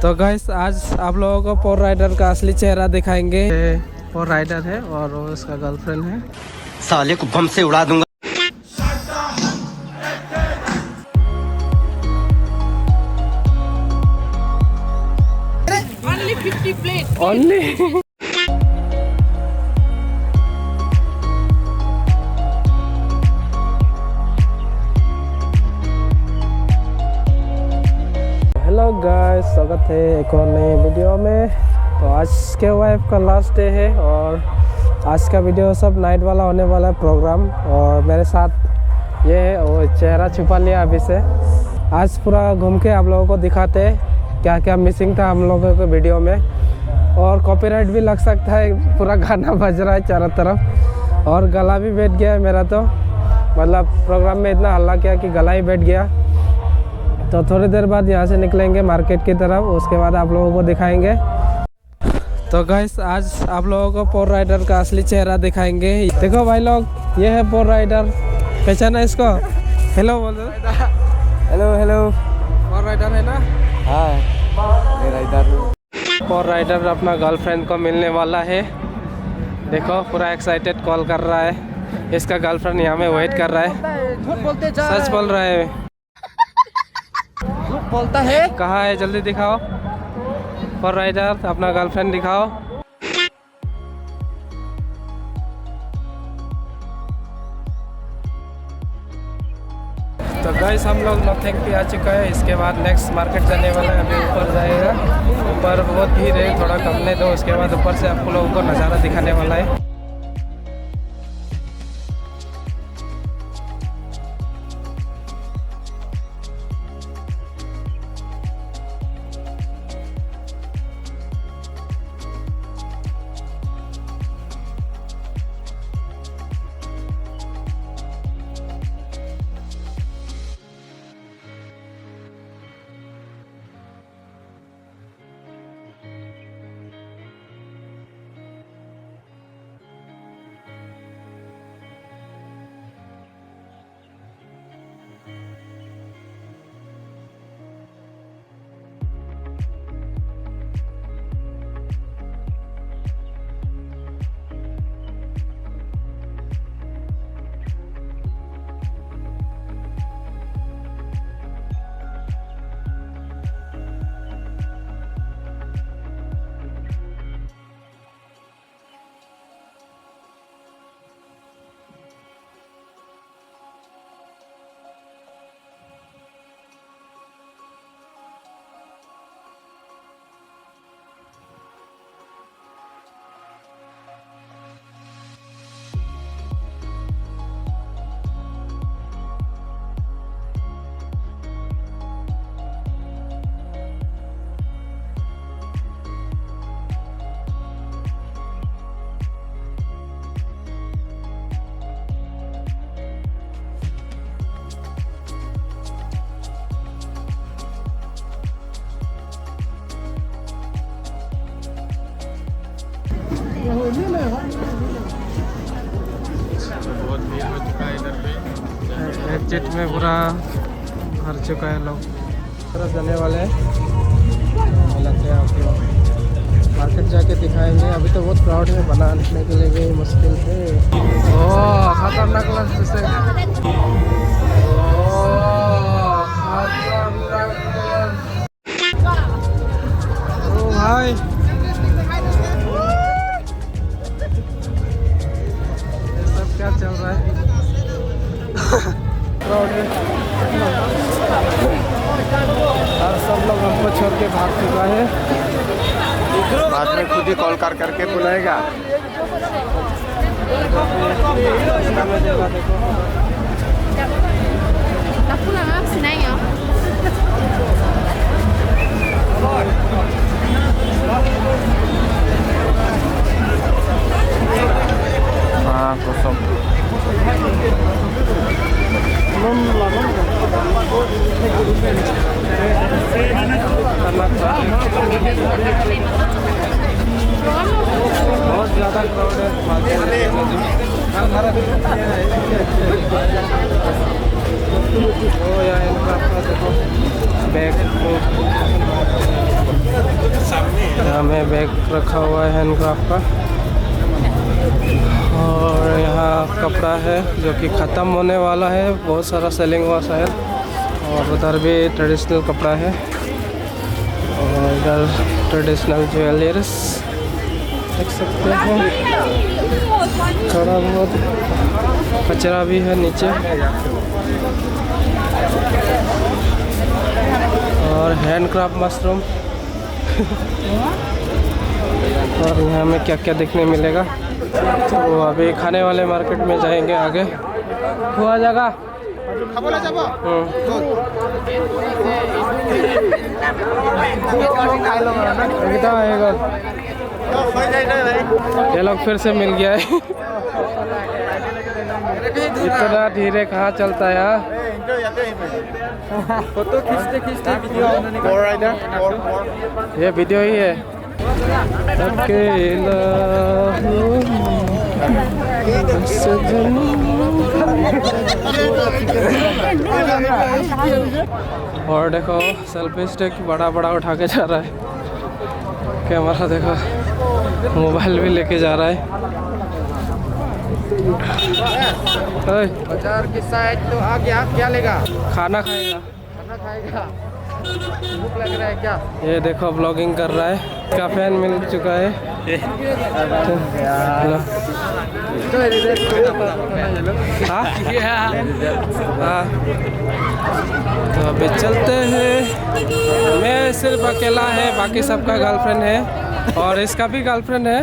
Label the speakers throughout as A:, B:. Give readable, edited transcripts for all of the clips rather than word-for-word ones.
A: तो गाइस आज आप लोगों को पोर राइडर का असली चेहरा दिखाएंगे। पोर राइडर है और वो उसका गर्लफ्रेंड है।
B: साले को बम से उड़ा दूंगा।
C: Only 50 plates.
A: Only hello guys, स्वागत है एक और नए वीडियो में। तो आज के वाइफ का लास्ट डे है और आज का वीडियो सब नाइट वाला होने वाला है प्रोग्राम। और मेरे साथ ये है, वो चेहरा छुपा लिया अभी से। आज पूरा घूम के आप लोगों को दिखाते हैं क्या क्या मिसिंग था हम लोगों के वीडियो में। और कॉपीराइट भी लग सकता है, पूरा गाना बज रहा है चारों तरफ और गला भी बैठ गया है मेरा। तो मतलब प्रोग्राम में इतना हल्ला किया कि गला ही बैठ गया। तो थोड़ी देर बाद यहाँ से निकलेंगे मार्केट की तरफ, उसके बाद आप लोगों को दिखाएंगे। तो गाइस आज आप लोगों को पोर राइडर का असली चेहरा दिखाएंगे। देखो भाई लोग, ये है पोर राइडर, पहचाना इसको? हेलो बोलो।
D: Hello hello.
A: पोर राइडर है ना?
D: हाँ, मैं राइडर हूँ।
A: पोर राइडर अपना गर्लफ्रेंड को मिलने वाला है। देखो पूरा एक्साइटेड कॉल कर रहा है। इसका गर्लफ्रेंड यहाँ में वेट कर रहा है।
D: झूठ बोलते जा।
A: सच बोल रहा है।
D: झूठ बोलता है।
A: कहाँ है, जल्दी दिखाओ। पोर राइडर अपना गर्लफ्रेंड दिखाओ। तो गाइस हम लोग नथिंग पे आ चुका है। इसके बाद नेक्स्ट मार्केट जाने वाला है। अभी ऊपर जाएगा, ऊपर बहुत भीड़ है, थोड़ा कमने दो। उसके बाद ऊपर से आपको लोगों को नज़ारा दिखाने वाला है।
D: बहुत भीड़ हो चुका है इधर पे।
A: एग्जिट में पूरा भर चुका है लोग। तरफ जाने वाले हैं, लगते हैं आपको मार्केट जाके दिखाएंगे। अभी तो बहुत क्राउड है, बनाने के लिए भी मुश्किल है। ओह खतरनाक लग जैसे। ओ भाई, ये सब क्या चल रहा है? क्राउड है और सब लोग हमको छोड़ के भाग चुका है।
D: बाद में खुद ही कॉल कर करके बुलाएगा। हाँ कसम।
A: बहुत ज़्यादा क्राउड है। ओ यार इनका देखो बैग यहाँ में बैग रखा हुआ है हैंडक्राफ्ट का। और यहाँ कपड़ा है जो कि ख़त्म होने वाला है, बहुत सारा सेलिंग हुआ शायद। और उधर भी ट्रेडिशनल कपड़ा है और इधर ट्रेडिशनल ज्वेलरीज देख सकते हैं। थोड़ा बहुत कचरा भी है नीचे। और हैंडक्राफ्ट मशरूम और यहाँ में क्या क्या देखने मिलेगा। तो अभी खाने वाले मार्केट में जाएंगे आगे। हुआ जगह ये लोग फिर से मिल गया है। इतना धीरे कहाँ चलता है यार।
D: फोटो खींचते खींचते वीडियो
A: ये वीडियो ही है। अकेला और देखो सेल्फी स्टिक बड़ा बड़ा उठा के जा रहा है। कैमरा देखो, मोबाइल भी लेके जा रहा है।
D: बाजार की साइड तो आ गया, क्या लेगा?
A: खाना खाएगा।
D: खाना खाएगा, भूख लग रहा है क्या?
A: ये देखो ब्लॉगिंग कर रहा है। इसका फैन मिल चुका है। हाँ हाँ, तो अभी चलते हैं। मैं सिर्फ अकेला है, बाकी सबका गर्लफ्रेंड है और इसका भी गर्लफ्रेंड है,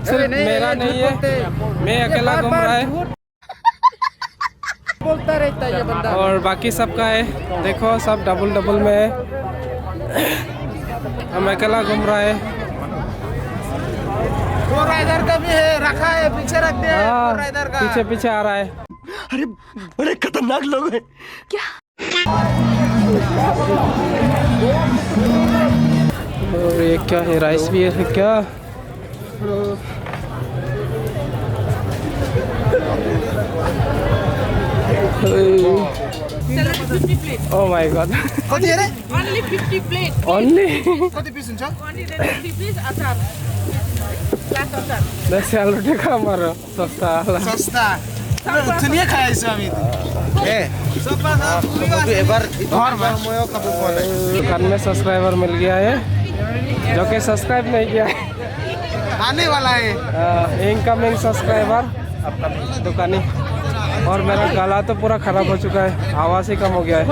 A: सिर्फ मेरा नहीं है। मैं अकेला घूम रहा है
D: बोलता रहता है ये बंदा।
A: और बाकी सबका है। देखो सब डबल डबल में है, हम अकेला घूम रहा है।
D: फोर राइडर का भी है, रखा है, पीछे रख दिया है फोर राइडर का।
A: पीछे पीछे आ रहा है।
B: अरे बड़े खतरनाक लोग हैं।
A: और ये क्या है, राइस भी है क्या? Oh my god.
D: कति अरे?
C: Only 50 plate.
A: Only?
D: कति पिस हुन्छ?
C: Only 50 piece achar. Glass achar.
A: दस आलू का मारो सस्ता वाला।
D: सस्ता धुनिया खाइसु हामी ए सपा एबार घरमा म कब बोले
A: दुकान में सब्सक्राइबर मिल गया है जो कि सब्सक्राइब नहीं किया है।
D: आने वाला है
A: इनकमिंग सब्सक्राइबर दुकानी। और मेरा गला तो पूरा खराब हो चुका है, आवाज़ ही कम हो गया है।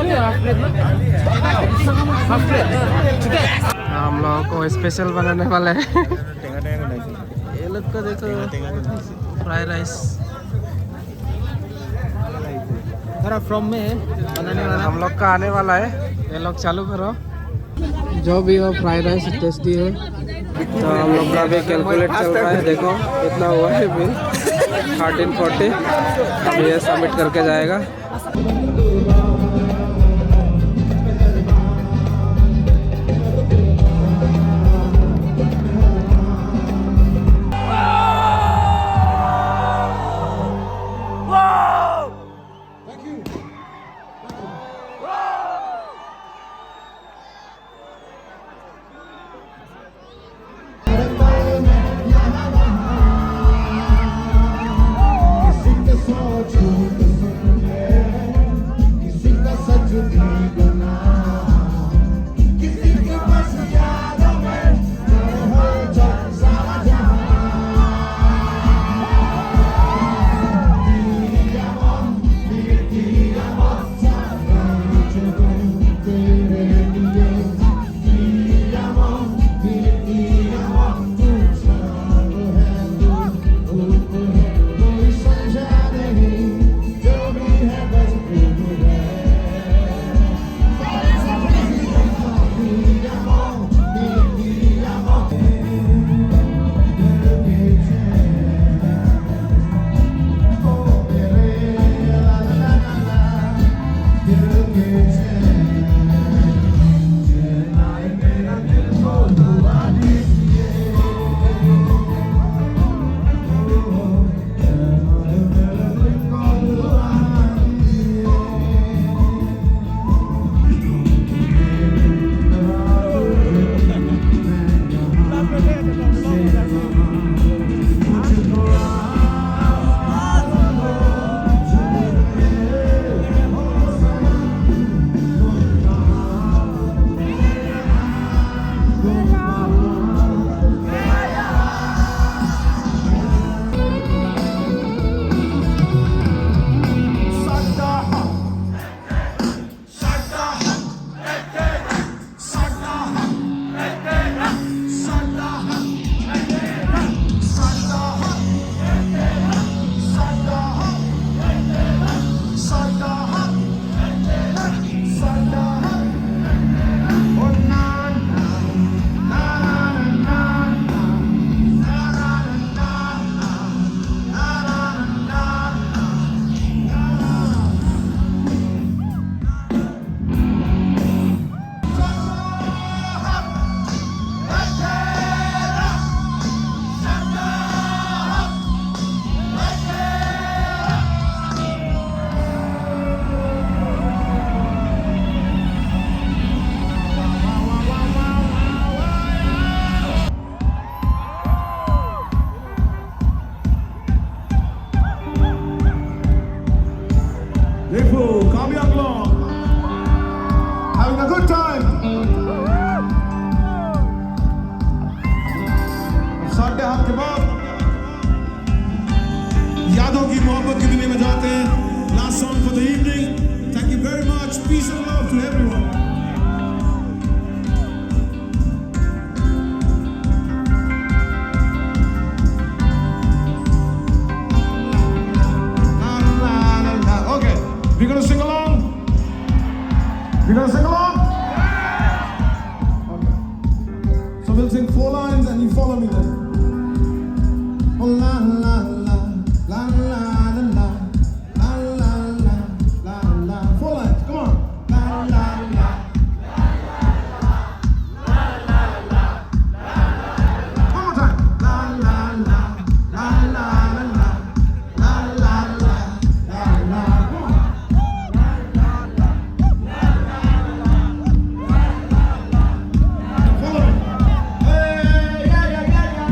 A: हम लोगों को स्पेशल बनाने वाला है। ये लोग को देखो फ्राई राइस
D: फ्रॉम में बनाने वाला
A: हम लोग का आने वाला है। ये लोग चालू करो। जो भी हो फ्राई राइस टेस्टी है। तो हम लोग का भी कैलकुलेट चल रहा है। देखो कितना हुआ है बिल, 1340। अभी ये सबमिट करके जाएगा।
E: So we'll sing 4 lines and you follow me then. Oh la la la la la la la la la la la la. 4 lines, come on. La la la. One more time. La la la la la la la la la la la la. Come on. Follow me. Hey, yeah, yeah, yeah, yeah.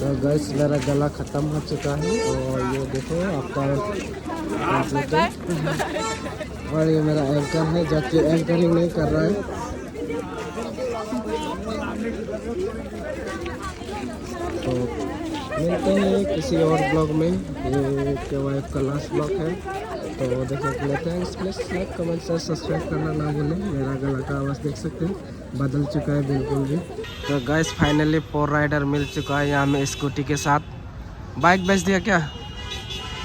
A: तो gas मेरा गला ख़त्म हो चुका है और ये देखो आफ्टर और ये मेरा एंकर है जो कि एंकरिंग नहीं कर रहा है। तो मिलते हैं किसी और ब्लॉग में। ये KYF का लास्ट ब्लॉग है तो देखने के लिए थैंक्स। प्लीज़ लाइक कमेंट से सब्सक्राइब करना ना भूलें। मेरा गला का आवाज़ देख सकते हैं बदल चुका है बिल्कुल भी। तो गाइस फाइनली 4 राइडर मिल चुका है यहाँ में स्कूटी के साथ। बाइक बेच दिया क्या?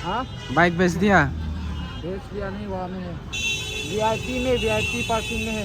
D: हाँ
A: बाइक बेच दिया?
D: बेच दिया नहीं, वहाँ में है VIP में, VIP पार्किंग में है।